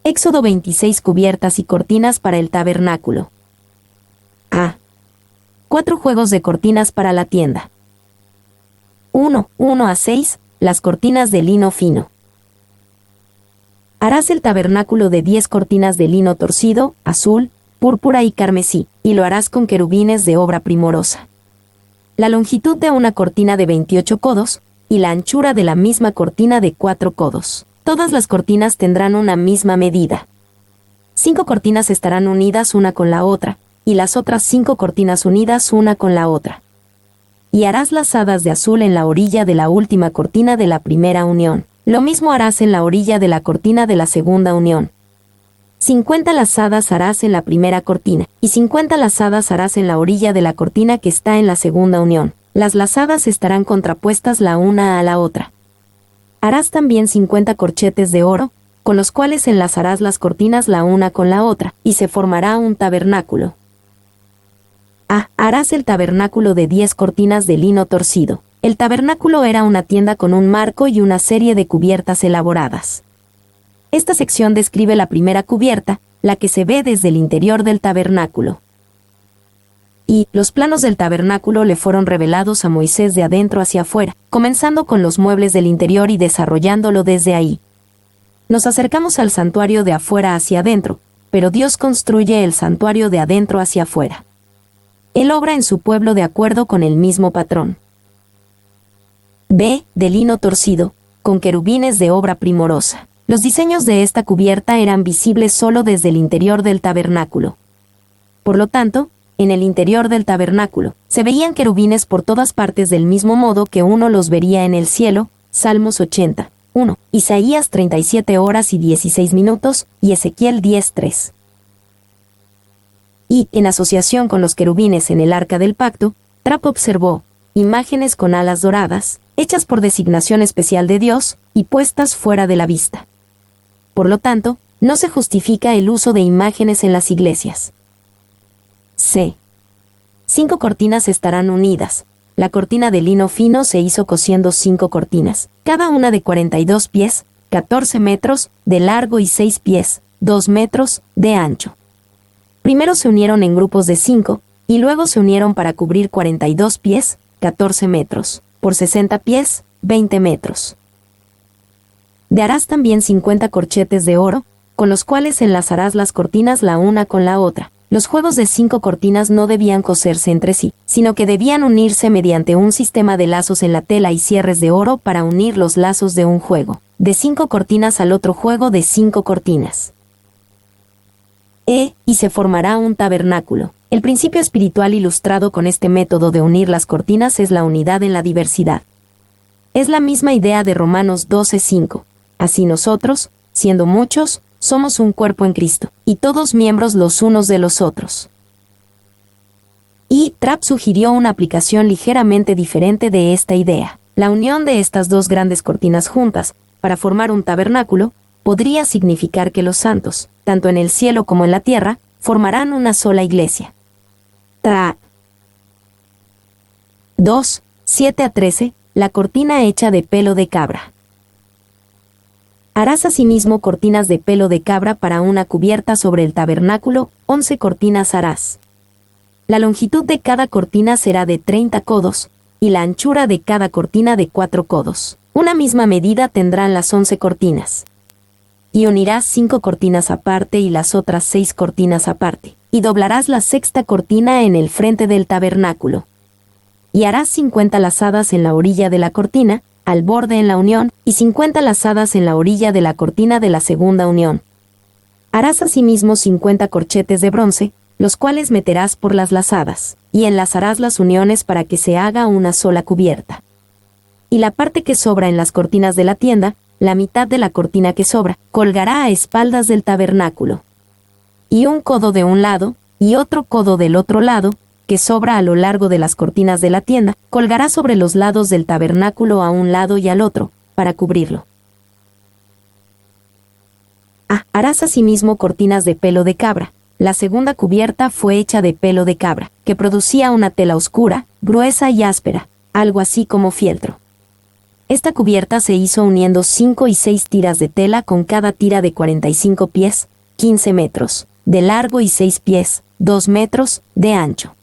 Éxodo 26. Cubiertas y cortinas para el tabernáculo. A. 4 juegos de cortinas para la tienda. 1 a 6. Las cortinas de lino fino. Harás el tabernáculo de 10 cortinas de lino torcido, azul, púrpura y carmesí, y lo harás con querubines de obra primorosa. La longitud de una cortina de 28 codos, y la anchura de la misma cortina de 4 codos. Todas las cortinas tendrán una misma medida. 5 cortinas estarán unidas una con la otra, y las otras 5 cortinas unidas una con la otra. Y harás lazadas de azul en la orilla de la última cortina de la primera unión. Lo mismo harás en la orilla de la cortina de la segunda unión. 50 lazadas harás en la primera cortina, y 50 lazadas harás en la orilla de la cortina que está en la segunda unión. Las lazadas estarán contrapuestas la una a la otra. Harás también 50 corchetes de oro, con los cuales enlazarás las cortinas la una con la otra, y se formará un tabernáculo. A. Harás el tabernáculo de 10 cortinas de lino torcido. El tabernáculo era una tienda con un marco y una serie de cubiertas elaboradas. Esta sección describe la primera cubierta, la que se ve desde el interior del tabernáculo. Y los planos del tabernáculo le fueron revelados a Moisés de adentro hacia afuera, comenzando con los muebles del interior y desarrollándolo desde ahí. Nos acercamos al santuario de afuera hacia adentro, pero Dios construye el santuario de adentro hacia afuera. Él obra en su pueblo de acuerdo con el mismo patrón. B. De lino torcido, con querubines de obra primorosa. Los diseños de esta cubierta eran visibles solo desde el interior del tabernáculo. Por lo tanto, en el interior del tabernáculo, se veían querubines por todas partes del mismo modo que uno los vería en el cielo. Salmos 80, 1, Isaías 37 horas y 16 minutos, y Ezequiel 10:3. Y, en asociación con los querubines en el arca del pacto, Trapp observó imágenes con alas doradas, hechas por designación especial de Dios, y puestas fuera de la vista. Por lo tanto, no se justifica el uso de imágenes en las iglesias. C. 5 cortinas estarán unidas. La cortina de lino fino se hizo cosiendo 5 cortinas, cada una de 42 pies, 14 metros, de largo y 6 pies, 2 metros, de ancho. Primero se unieron en grupos de 5, y luego se unieron para cubrir 42 pies, 14 metros, por 60 pies, 20 metros. Harás también 50 corchetes de oro, con los cuales enlazarás las cortinas la una con la otra. Los juegos de 5 cortinas no debían coserse entre sí, sino que debían unirse mediante un sistema de lazos en la tela y cierres de oro para unir los lazos de un juego de 5 cortinas al otro juego de 5 cortinas. Y se formará un tabernáculo. El principio espiritual ilustrado con este método de unir las cortinas es la unidad en la diversidad. Es la misma idea de Romanos 12:5. Así nosotros, siendo muchos, somos un cuerpo en Cristo, y todos miembros los unos de los otros. Y Trapp sugirió una aplicación ligeramente diferente de esta idea. La unión de estas dos grandes cortinas juntas, para formar un tabernáculo, podría significar que los santos, tanto en el cielo como en la tierra, formarán una sola iglesia. Trapp 2, 7-13, la cortina hecha de pelo de cabra. Harás asimismo cortinas de pelo de cabra para una cubierta sobre el tabernáculo, 11 cortinas harás. La longitud de cada cortina será de 30 codos, y la anchura de cada cortina de 4 codos. Una misma medida tendrán las 11 cortinas. Y unirás 5 cortinas aparte y las otras 6 cortinas aparte, y doblarás la sexta cortina en el frente del tabernáculo. Y harás 50 lazadas en la orilla de la cortina, al borde en la unión, y 50 lazadas en la orilla de la cortina de la segunda unión. Harás asimismo 50 corchetes de bronce, los cuales meterás por las lazadas, y enlazarás las uniones para que se haga una sola cubierta. Y la parte que sobra en las cortinas de la tienda, la mitad de la cortina que sobra, colgará a espaldas del tabernáculo. Y un codo de un lado, y otro codo del otro lado, que sobra a lo largo de las cortinas de la tienda, colgará sobre los lados del tabernáculo a un lado y al otro, para cubrirlo. Harás asimismo cortinas de pelo de cabra. La segunda cubierta fue hecha de pelo de cabra, que producía una tela oscura, gruesa y áspera, algo así como fieltro. Esta cubierta se hizo uniendo 5 y 6 tiras de tela con cada tira de 45 pies, 15 metros, de largo y 6 pies, 2 metros, de ancho.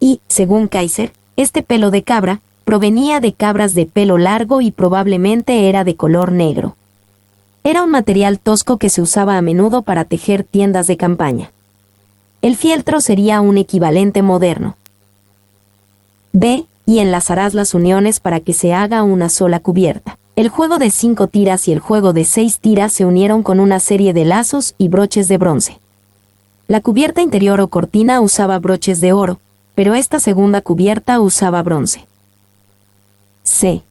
Y, según Kaiser, este pelo de cabra provenía de cabras de pelo largo y probablemente era de color negro. Era un material tosco que se usaba a menudo para tejer tiendas de campaña. El fieltro sería un equivalente moderno. B. Y enlazarás las uniones para que se haga una sola cubierta. El juego de 5 tiras y el juego de 6 tiras se unieron con una serie de lazos y broches de bronce. La cubierta interior o cortina usaba broches de oro, pero esta segunda cubierta usaba bronce. C.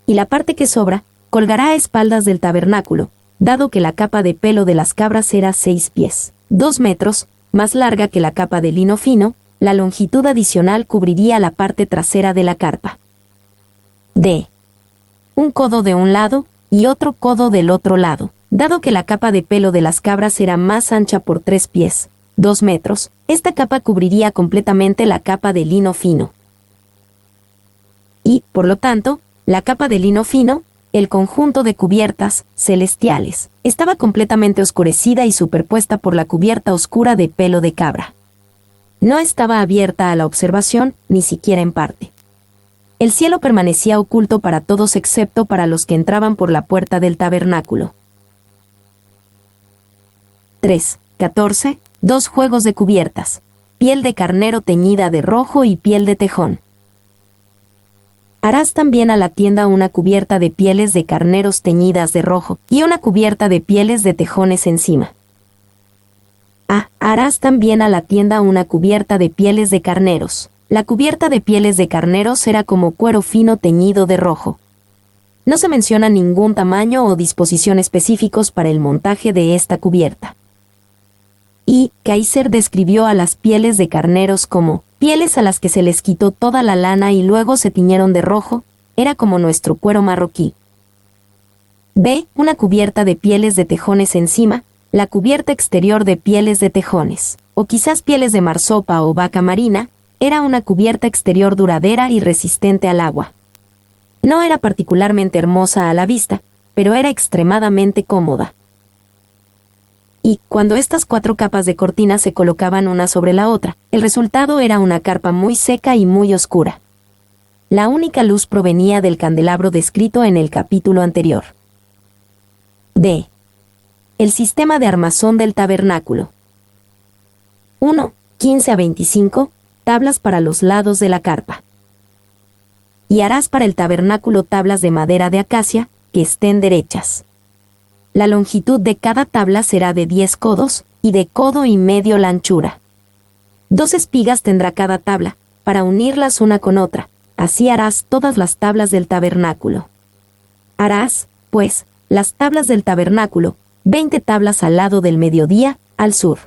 Y la parte que sobra, colgará a espaldas del tabernáculo, dado que la capa de pelo de las cabras era 6 pies, 2 metros, más larga que la capa de lino fino, la longitud adicional cubriría la parte trasera de la carpa. D. Un codo de un lado y otro codo del otro lado. Dado que la capa de pelo de las cabras era más ancha por 3 pies, 2 metros, esta capa cubriría completamente la capa de lino fino. Y, por lo tanto, la capa de lino fino, el conjunto de cubiertas celestiales, estaba completamente oscurecida y superpuesta por la cubierta oscura de pelo de cabra. No estaba abierta a la observación, ni siquiera en parte. El cielo permanecía oculto para todos excepto para los que entraban por la puerta del tabernáculo. 3. 14. 2 juegos de cubiertas. Piel de carnero teñida de rojo y piel de tejón. Harás también a la tienda una cubierta de pieles de carneros teñidas de rojo y una cubierta de pieles de tejones encima. A. Harás también a la tienda una cubierta de pieles de carneros. La cubierta de pieles de carneros era como cuero fino teñido de rojo. No se menciona ningún tamaño o disposición específicos para el montaje de esta cubierta. Y Kaiser describió a las pieles de carneros como pieles a las que se les quitó toda la lana y luego se tiñeron de rojo, era como nuestro cuero marroquí. B. Una cubierta de pieles de tejones encima, la cubierta exterior de pieles de tejones, o quizás pieles de marsopa o vaca marina, era una cubierta exterior duradera y resistente al agua. No era particularmente hermosa a la vista, pero era extremadamente cómoda. Y, cuando estas 4 capas de cortina se colocaban una sobre la otra, el resultado era una carpa muy seca y muy oscura. La única luz provenía del candelabro descrito en el capítulo anterior. D. El sistema de armazón del tabernáculo. 1. 15 a 25, tablas para los lados de la carpa. Y harás para el tabernáculo tablas de madera de acacia, que estén derechas. La longitud de cada tabla será de 10 codos, y de codo y medio la anchura. 2 espigas tendrá cada tabla, para unirlas una con otra. Así harás todas las tablas del tabernáculo. Harás, pues, las tablas del tabernáculo, 20 tablas al lado del mediodía, al sur.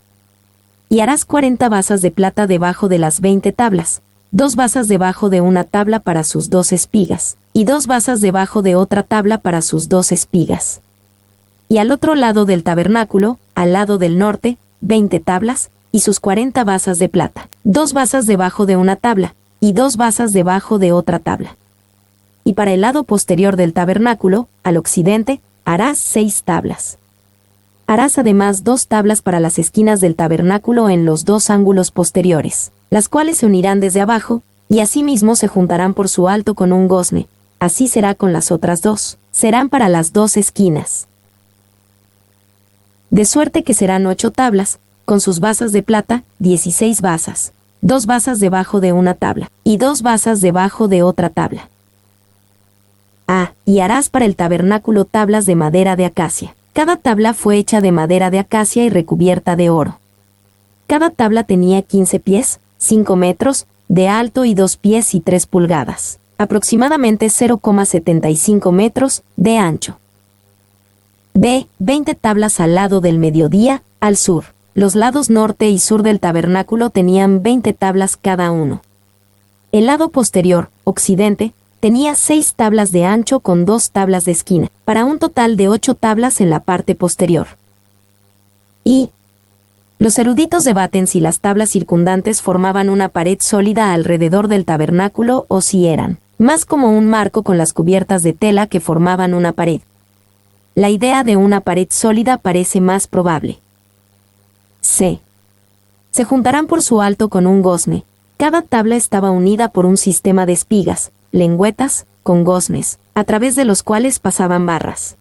Y harás 40 basas de plata debajo de las 20 tablas, 2 basas debajo de una tabla para sus 2 espigas, y 2 basas debajo de otra tabla para sus 2 espigas. Y al otro lado del tabernáculo, al lado del norte, 20 tablas, y sus 40 basas de plata, 2 basas debajo de una tabla, y 2 basas debajo de otra tabla. Y para el lado posterior del tabernáculo, al occidente, harás 6 tablas. Harás además 2 tablas para las esquinas del tabernáculo en los 2 ángulos posteriores, las cuales se unirán desde abajo, y asimismo se juntarán por su alto con un gozne. Así será con las otras 2, serán para las 2 esquinas. De suerte que serán 8 tablas, con sus basas de plata, 16 basas, 2 basas debajo de una tabla, y 2 basas debajo de otra tabla. A. Y harás para el tabernáculo tablas de madera de acacia. Cada tabla fue hecha de madera de acacia y recubierta de oro. Cada tabla tenía 15 pies, 5 metros, de alto y 2 pies y 3 pulgadas, aproximadamente 0,75 metros, de ancho. B. 20 tablas al lado del mediodía, al sur. Los lados norte y sur del tabernáculo tenían 20 tablas cada uno. El lado posterior, occidente, tenía 6 tablas de ancho con 2 tablas de esquina, para un total de 8 tablas en la parte posterior. Y los eruditos debaten si las tablas circundantes formaban una pared sólida alrededor del tabernáculo o si eran más como un marco con las cubiertas de tela que formaban una pared. La idea de una pared sólida parece más probable. C. Se juntarán por su alto con un gozne. Cada tabla estaba unida por un sistema de espigas, lengüetas, con goznes, a través de los cuales pasaban barras.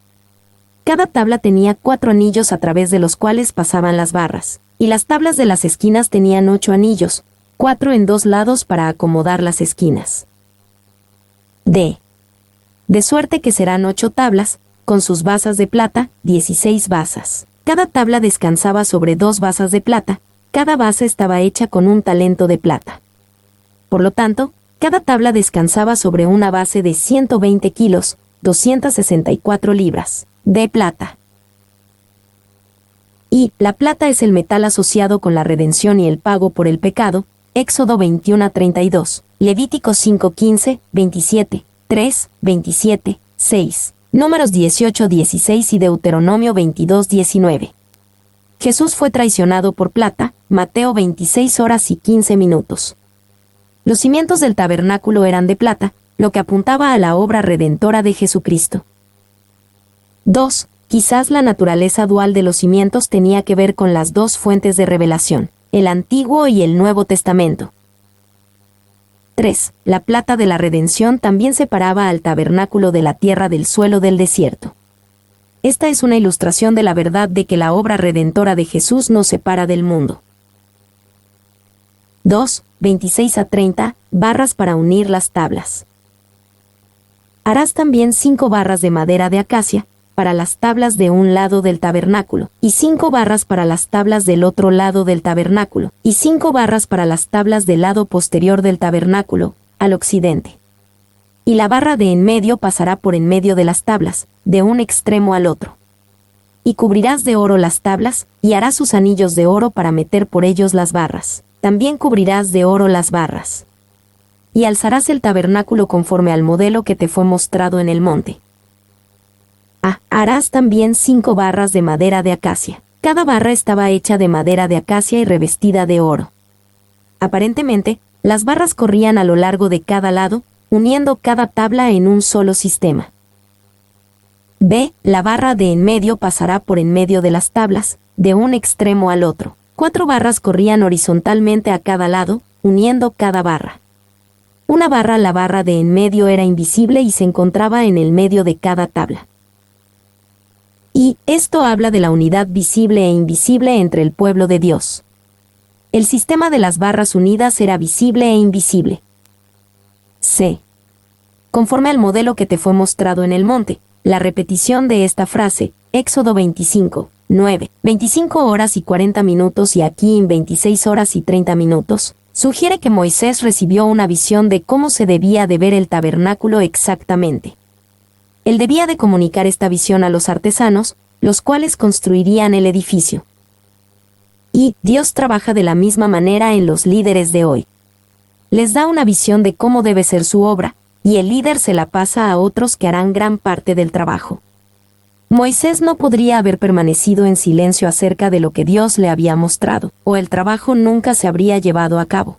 Cada tabla tenía 4 anillos a través de los cuales pasaban las barras, y las tablas de las esquinas tenían 8 anillos, 4 en 2 lados para acomodar las esquinas. D. De suerte que serán 8 tablas, con sus basas de plata, 16 basas. Cada tabla descansaba sobre 2 basas de plata, cada base estaba hecha con un talento de plata. Por lo tanto, cada tabla descansaba sobre una base de 120 kilos, 264 libras, de plata. Y la plata es el metal asociado con la redención y el pago por el pecado, Éxodo 21:32, Levítico 5:15, 27, 3, 27, 6, Números 18:16 y Deuteronomio 22:19. Jesús fue traicionado por plata, Mateo 26 horas y 15 minutos. Los cimientos del tabernáculo eran de plata, lo que apuntaba a la obra redentora de Jesucristo. 2. Quizás la naturaleza dual de los cimientos tenía que ver con las dos fuentes de revelación, el Antiguo y el Nuevo Testamento. 3. La plata de la redención también separaba al tabernáculo de la tierra del suelo del desierto. Esta es una ilustración de la verdad de que la obra redentora de Jesús nos separa del mundo. 2. 26 a 30, barras para unir las tablas. Harás también 5 barras de madera de acacia, para las tablas de un lado del tabernáculo, y 5 barras para las tablas del otro lado del tabernáculo, y 5 barras para las tablas del lado posterior del tabernáculo, al occidente. Y la barra de en medio pasará por en medio de las tablas, de un extremo al otro. Y cubrirás de oro las tablas, y harás sus anillos de oro para meter por ellos las barras. También cubrirás de oro las barras. Y alzarás el tabernáculo conforme al modelo que te fue mostrado en el monte. Harás también 5 barras de madera de acacia. Cada barra estaba hecha de madera de acacia y revestida de oro. Aparentemente, las barras corrían a lo largo de cada lado, uniendo cada tabla en un solo sistema. B. La barra de en medio pasará por en medio de las tablas, de un extremo al otro. 4 barras corrían horizontalmente a cada lado, uniendo cada barra. Una barra, la barra de en medio, era invisible y se encontraba en el medio de cada tabla. Y esto habla de la unidad visible e invisible entre el pueblo de Dios. El sistema de las barras unidas era visible e invisible. C. Conforme al modelo que te fue mostrado en el monte, la repetición de esta frase, Éxodo 25, 9, 25 horas y 40 minutos y aquí en 26 horas y 30 minutos, sugiere que Moisés recibió una visión de cómo se debía de ver el tabernáculo exactamente. Él debía de comunicar esta visión a los artesanos, los cuales construirían el edificio. Y Dios trabaja de la misma manera en los líderes de hoy. Les da una visión de cómo debe ser su obra, y el líder se la pasa a otros que harán gran parte del trabajo. Moisés no podría haber permanecido en silencio acerca de lo que Dios le había mostrado, o el trabajo nunca se habría llevado a cabo.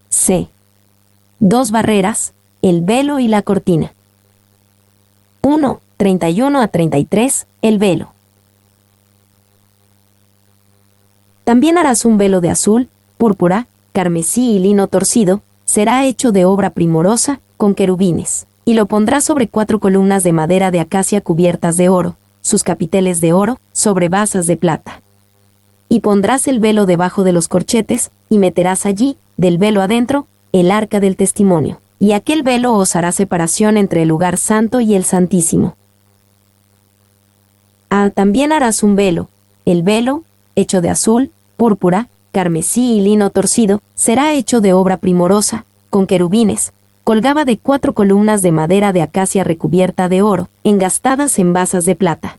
C. 2 barreras, el velo y la cortina. 1, 31 a 33, el velo. También harás un velo de azul, púrpura, carmesí y lino torcido, será hecho de obra primorosa, con querubines, y lo pondrás sobre 4 columnas de madera de acacia cubiertas de oro, sus capiteles de oro, sobre basas de plata. Y pondrás el velo debajo de los corchetes, y meterás allí, del velo adentro, el arca del testimonio. Y aquel velo os hará separación entre el lugar santo y el santísimo. También harás un velo. El velo, hecho de azul, púrpura, carmesí y lino torcido, será hecho de obra primorosa, con querubines, colgaba de 4 columnas de madera de acacia recubierta de oro, engastadas en basas de plata.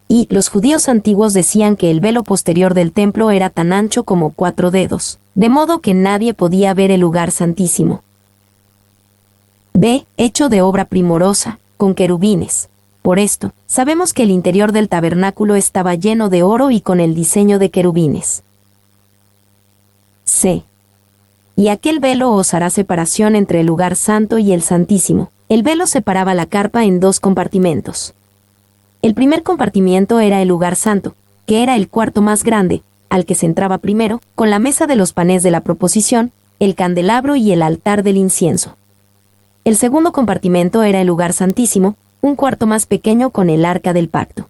Y los judíos antiguos decían que el velo posterior del templo era tan ancho como 4 dedos, de modo que nadie podía ver el lugar santísimo. B. Hecho de obra primorosa, con querubines. Por esto, sabemos que el interior del tabernáculo estaba lleno de oro y con el diseño de querubines. C. y aquel velo os hará separación entre el lugar santo y el santísimo. El velo separaba la carpa en dos compartimentos. El primer compartimiento era el lugar santo, que era el cuarto más grande, al que se entraba primero, con la mesa de los panes de la proposición, el candelabro y el altar del incienso. El segundo compartimento era el lugar santísimo, un cuarto más pequeño con el arca del pacto.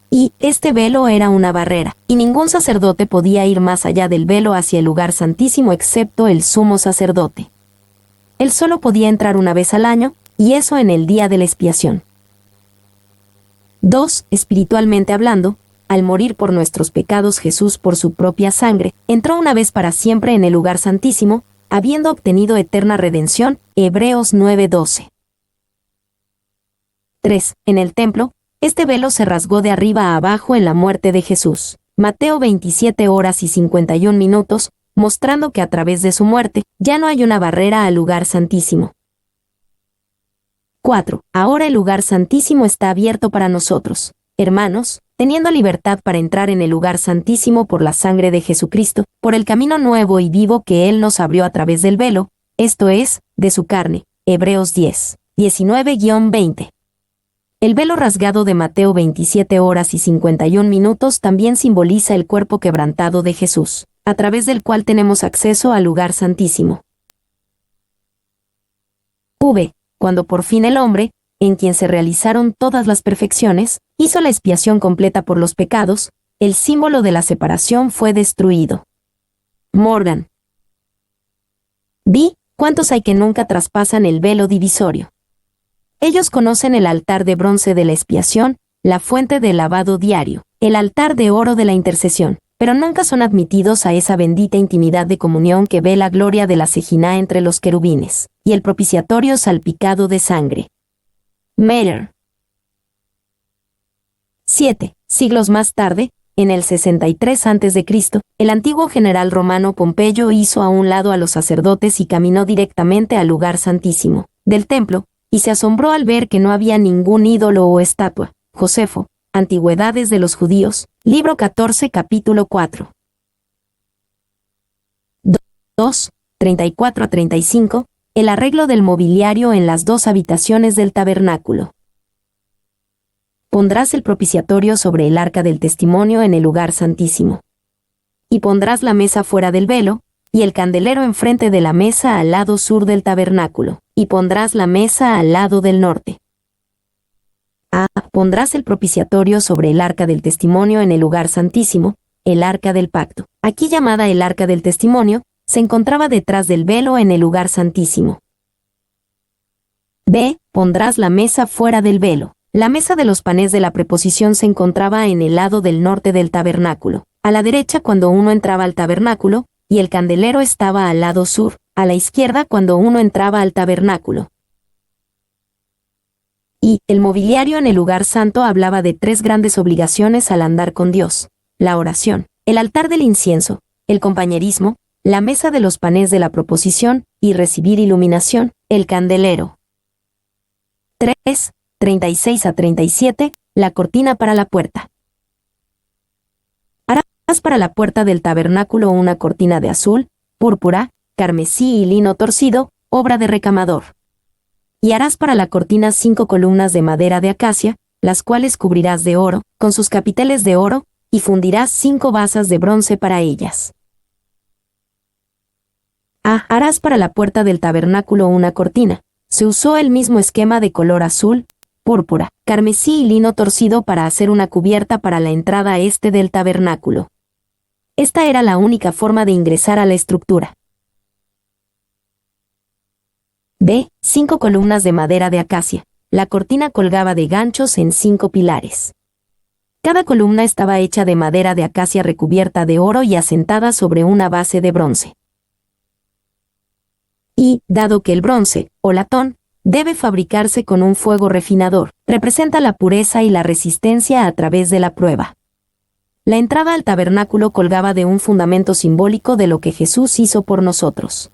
Y este velo era una barrera, y ningún sacerdote podía ir más allá del velo hacia el lugar santísimo excepto el sumo sacerdote. Él solo podía entrar una vez al año, y eso en el día de la expiación. 2. Espiritualmente hablando, al morir por nuestros pecados Jesús por su propia sangre, entró una vez para siempre en el lugar santísimo, habiendo obtenido eterna redención. Hebreos 9:12. 3. En el templo, este velo se rasgó de arriba a abajo en la muerte de Jesús. Mateo 27:51, mostrando que a través de su muerte, ya no hay una barrera al lugar santísimo. 4. Ahora el lugar santísimo está abierto para nosotros, hermanos, teniendo libertad para entrar en el lugar santísimo por la sangre de Jesucristo, por el camino nuevo y vivo que Él nos abrió a través del velo, esto es, de su carne. Hebreos 10:19-20. El velo rasgado de Mateo 27:51 también simboliza el cuerpo quebrantado de Jesús, a través del cual tenemos acceso al lugar santísimo. Cuando por fin el hombre, en quien se realizaron todas las perfecciones, hizo la expiación completa por los pecados, el símbolo de la separación fue destruido. Morgan. ¿Cuántos hay que nunca traspasan el velo divisorio? Ellos conocen el altar de bronce de la expiación, la fuente del lavado diario, el altar de oro de la intercesión, pero nunca son admitidos a esa bendita intimidad de comunión que ve la gloria de la Sejiná entre los querubines, y el propiciatorio salpicado de sangre. Meyer. 7. Siglos más tarde, en el 63 a.C., el antiguo general romano Pompeyo hizo a un lado a los sacerdotes y caminó directamente al lugar santísimo del templo, y se asombró al ver que no había ningún ídolo o estatua. Josefo, Antigüedades de los Judíos, libro 14, capítulo 4. 2. 34-35, el arreglo del mobiliario en las dos habitaciones del tabernáculo. Pondrás el propiciatorio sobre el arca del testimonio en el lugar santísimo. Y pondrás la mesa fuera del velo, y el candelero enfrente de la mesa al lado sur del tabernáculo, y pondrás la mesa al lado del norte. Pondrás el propiciatorio sobre el arca del testimonio en el lugar santísimo, el arca del pacto. Aquí llamada el arca del testimonio, se encontraba detrás del velo en el lugar santísimo. Pondrás la mesa fuera del velo. La mesa de los panes de la preposición se encontraba en el lado del norte del tabernáculo, a la derecha cuando uno entraba al tabernáculo, y el candelero estaba al lado sur, a la izquierda cuando uno entraba al tabernáculo. Y el mobiliario en el lugar santo hablaba de tres grandes obligaciones al andar con Dios: la oración, el altar del incienso, el compañerismo, la mesa de los panes de la proposición, y recibir iluminación, el candelero. 3. 36-37, la cortina para la puerta. Harás para la puerta del tabernáculo una cortina de azul, púrpura, carmesí y lino torcido, obra de recamador. Y harás para la cortina 5 columnas de madera de acacia, las cuales cubrirás de oro, con sus capiteles de oro, y fundirás 5 basas de bronce para ellas. Harás para la puerta del tabernáculo una cortina. Se usó el mismo esquema de color azul, púrpura, carmesí y lino torcido para hacer una cubierta para la entrada este del tabernáculo. Esta era la única forma de ingresar a la estructura. 5 columnas de madera de acacia. La cortina colgaba de ganchos en 5 pilares. Cada columna estaba hecha de madera de acacia recubierta de oro y asentada sobre una base de bronce. Y, dado que el bronce, o latón, debe fabricarse con un fuego refinador, representa la pureza y la resistencia a través de la prueba. La entrada al tabernáculo colgaba de un fundamento simbólico de lo que Jesús hizo por nosotros.